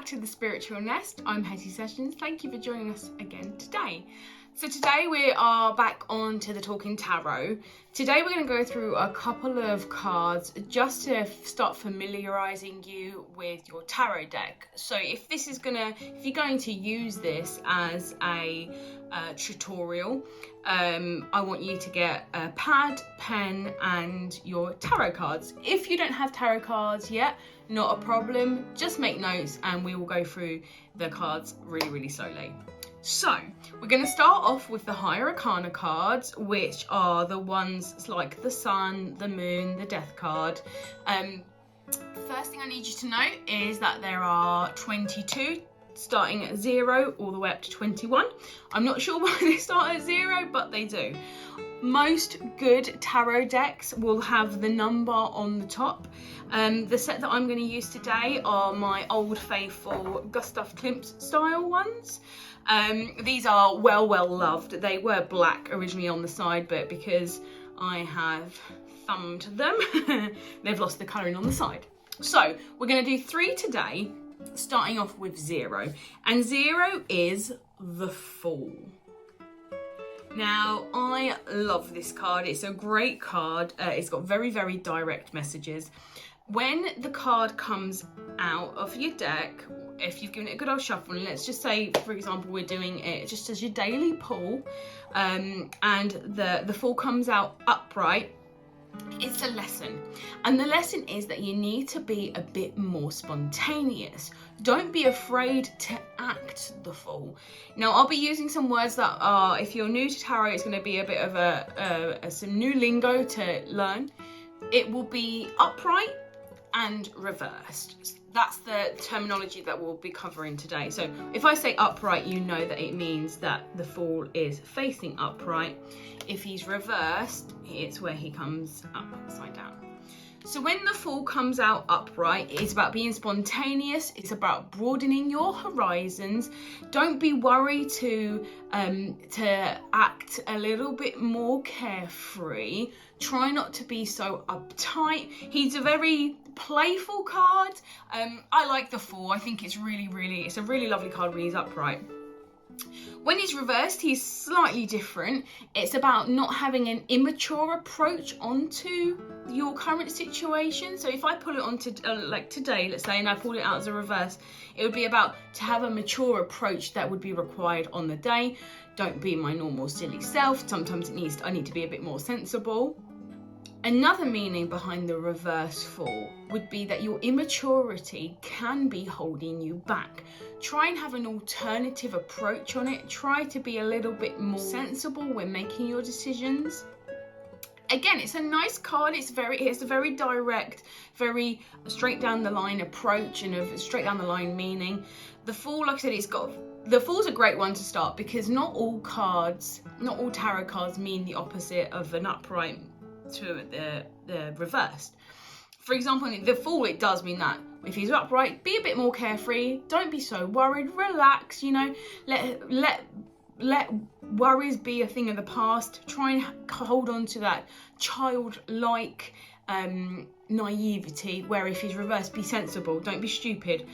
to the Spiritual Nest. I'm Hetty Sessions. Thank you for joining us again today. So today we are back on to the Talking Tarot. Today we're going to go through a couple of cards just to start familiarising you with your tarot deck. So if you're going to use this as a tutorial, I want you to get a pad, pen and your tarot cards. If you don't have tarot cards yet, not a problem, just make notes and we will go through the cards really slowly. So we're going to start off with the Higher Arcana cards, which are the ones like the Sun, the Moon, the Death card. First thing I need you to know is that there are 22, starting at 0 all the way up to 21. I'm not sure why they start at 0, but they do. Most good tarot decks will have the number on the top. The set that I'm going to use today are my Old Faithful Gustav Klimt style ones. These are well loved. They were black originally on the side, but because I have thumbed them, they've lost the colouring on the side. So we're going to do 3 today, starting off with 0. And 0 is the Fool. Now, I love this card. It's a great card. It's got very direct messages. When the card comes out of your deck, if you've given it a good old shuffle, and let's just say, for example, we're doing it just as your daily pull, and the Fool comes out upright, it's a lesson. And the lesson is that you need to be a bit more spontaneous. Don't be afraid to act the Fool. Now, I'll be using some words that are, if you're new to tarot, it's going to be a bit of some new lingo to learn. It will be upright and reversed. That's the terminology that we'll be covering today. So if I say upright, you know that it means that the Fool is facing upright. If he's reversed, it's where he comes upside down. So when the Fool comes out upright, it's about being spontaneous. It's about broadening your horizons. Don't be worried to act a little bit more carefree. Try not to be so uptight. He's a very playful card. I like the Fool. I think it's a really lovely card when he's upright. When he's reversed, he's slightly different. It's about not having an immature approach onto your current situation. So if I pull it onto like today, let's say, and I pulled it out as a reverse, it would be about to have a mature approach that would be required on the day. Don't be my normal silly self. Sometimes I need to be a bit more sensible. Another meaning behind the reverse Fool would be that your immaturity can be holding you back. Try and have an alternative approach on it. Try to be a little bit more sensible when making your decisions. Again, it's a nice card. It's a very direct, very straight down the line approach and a straight down the line meaning. The Fool, like I said, the Fool's a great one to start because not all tarot cards mean the opposite of an upright to the reversed. For example, the Fool, it does mean that if he's upright, be a bit more carefree. Don't be so worried. Relax. Let worries be a thing of the past. Try and hold on to that childlike naivety. Where if he's reversed, be sensible. Don't be stupid.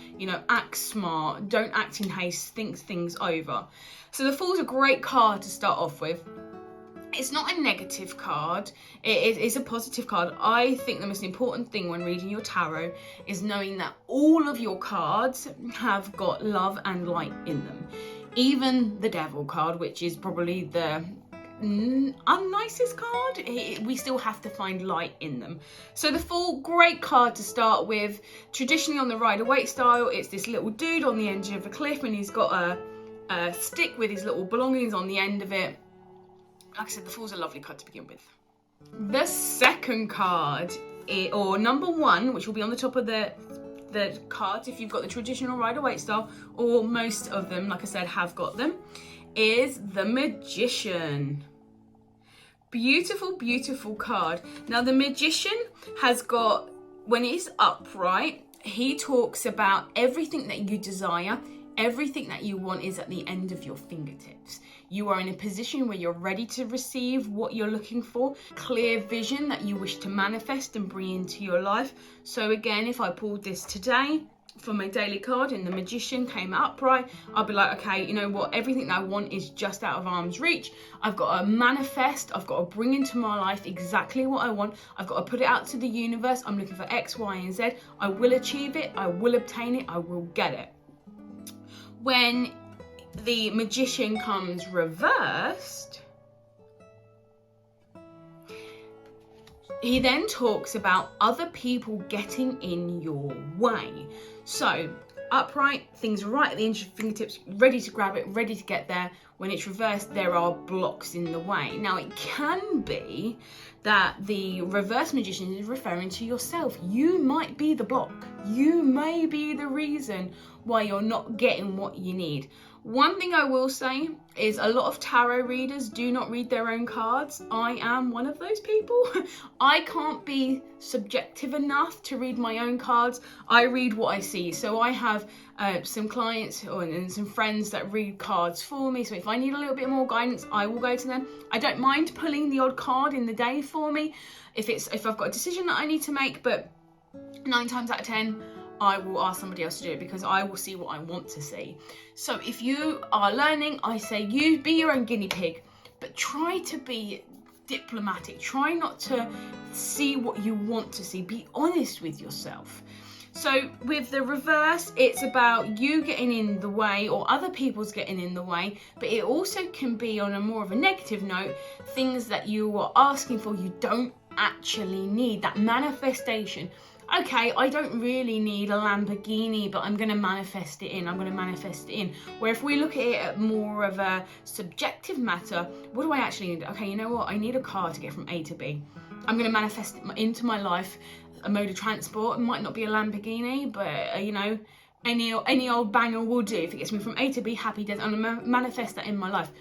Act smart. Don't act in haste. Think things over. So the Fool's a great card to start off with. It's not a negative card, it's a positive card. I think the most important thing when reading your tarot is knowing that all of your cards have got love and light in them. Even the Devil card, which is probably the unnicest card, we still have to find light in them. So the Fool, great card to start with. Traditionally on the Rider-Waite style, it's this little dude on the edge of a cliff and he's got a stick with his little belongings on the end of it. Like I said, the Fool's a lovely card to begin with. The second card, or number 1, which will be on the top of the cards if you've got the traditional Rider-Waite style, or most of them, like I said, have got them, is the Magician. Beautiful card. Now, the Magician has got, when he's upright, he talks about everything that you desire, everything that you want is at the end of your fingertips. You are in a position where you're ready to receive what you're looking for, clear vision that you wish to manifest and bring into your life. So again, if I pulled this today, for my daily card and the Magician came upright, I'll be like, okay, you know what, everything that I want is just out of arm's reach. I've got to manifest, I've got to bring into my life exactly what I want. I've got to put it out to the universe. I'm looking for X, Y, and Z. I will achieve it, I will obtain it, I will get it. When the Magician comes reversed, he then talks about other people getting in your way. So upright, things are right at the edge of your fingertips, ready to grab it, ready to get there. When it's reversed, there are blocks in the way. Now, it can be that the reverse Magician is referring to yourself. You might be the block. You may be the reason why you're not getting what you need. One thing I will say is a lot of tarot readers do not read their own cards. I am one of those people. I can't be subjective enough to read my own cards. I read what I see. So I have some clients and some friends that read cards for me. So if I need a little bit more guidance, I will go to them. I don't mind pulling the odd card in the day for me if I've got a decision that I need to make, but 9 times out of 10, I will ask somebody else to do it because I will see what I want to see. So if you are learning, I say you be your own guinea pig, but try to be diplomatic. Try not to see what you want to see. Be honest with yourself. So with the reverse, it's about you getting in the way or other people's getting in the way, but it also can be on a more of a negative note, things that you are asking for you don't actually need, that manifestation. Okay, I don't really need a Lamborghini, but I'm going to manifest it in. Where if we look at it at more of a subjective matter, what do I actually need? Okay, you know what? I need a car to get from A to B. I'm going to manifest into my life a mode of transport. It might not be a Lamborghini, but, you know, any old banger will do. If it gets me from A to B, happy days. I'm going to manifest that in my life.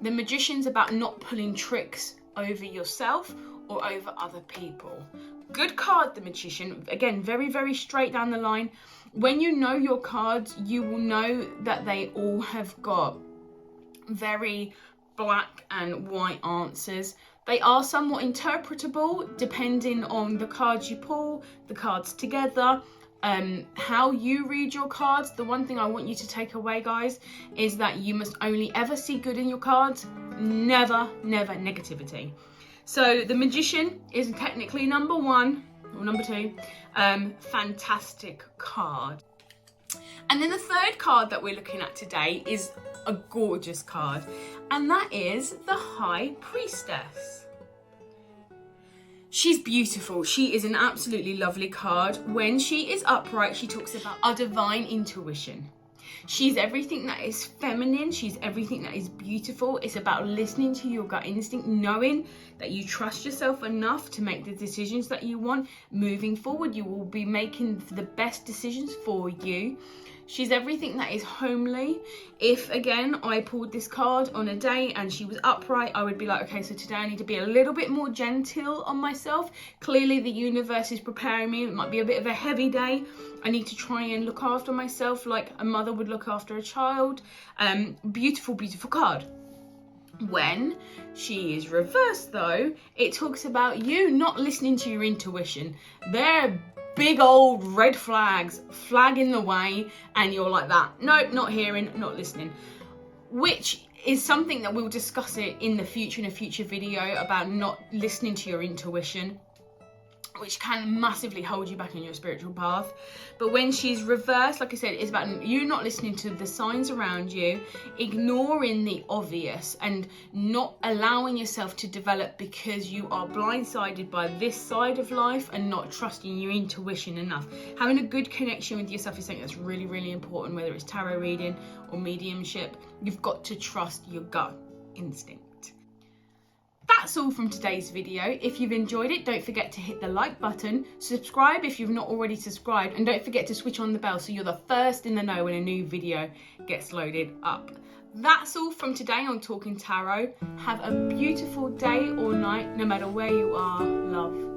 The Magician's about not pulling tricks over yourself or over other people. Good card, the Magician. Again, very, very straight down the line. When you know your cards, you will know that they all have got very black and white answers. They are somewhat interpretable depending on the cards you pull, the cards together, how you read your cards. The one thing I want you to take away, guys, is that you must only ever see good in your cards. Never, never negativity. So the Magician is technically number 1 or number 2. Fantastic card. And then the third card that we're looking at today is a gorgeous card, and that is the High Priestess. She's beautiful. She is an absolutely lovely card. When she is upright, she talks about our divine intuition. She's everything that is feminine. She's everything that is beautiful. It's about listening to your gut instinct, knowing that you trust yourself enough to make the decisions that you want. Moving forward, you will be making the best decisions for you. She's everything that is homely. If, again, I pulled this card on a day and she was upright, I would be like, okay, so today I need to be a little bit more gentle on myself. Clearly, the universe is preparing me. It might be a bit of a heavy day. I need to try and look after myself like a mother would look after a child. Beautiful, beautiful card. When she is reversed, though, it talks about you not listening to your intuition. They're big old red flags, flag in the way, and you're like that. Nope, not hearing, not listening. Which is something that we'll discuss it in the future, in a future video, about not listening to your intuition, which can massively hold you back on your spiritual path. But when she's reversed, like I said, it's about you not listening to the signs around you, ignoring the obvious, and not allowing yourself to develop because you are blindsided by this side of life and not trusting your intuition enough. Having a good connection with yourself is something that's really, really important, whether it's tarot reading or mediumship. You've got to trust your gut instinct. That's all from today's video. If you've enjoyed it, don't forget to hit the like button, subscribe if you've not already subscribed, and don't forget to switch on the bell so you're the first in the know when a new video gets loaded up. That's all from today on Talking Tarot. Have a beautiful day or night, no matter where you are. Love.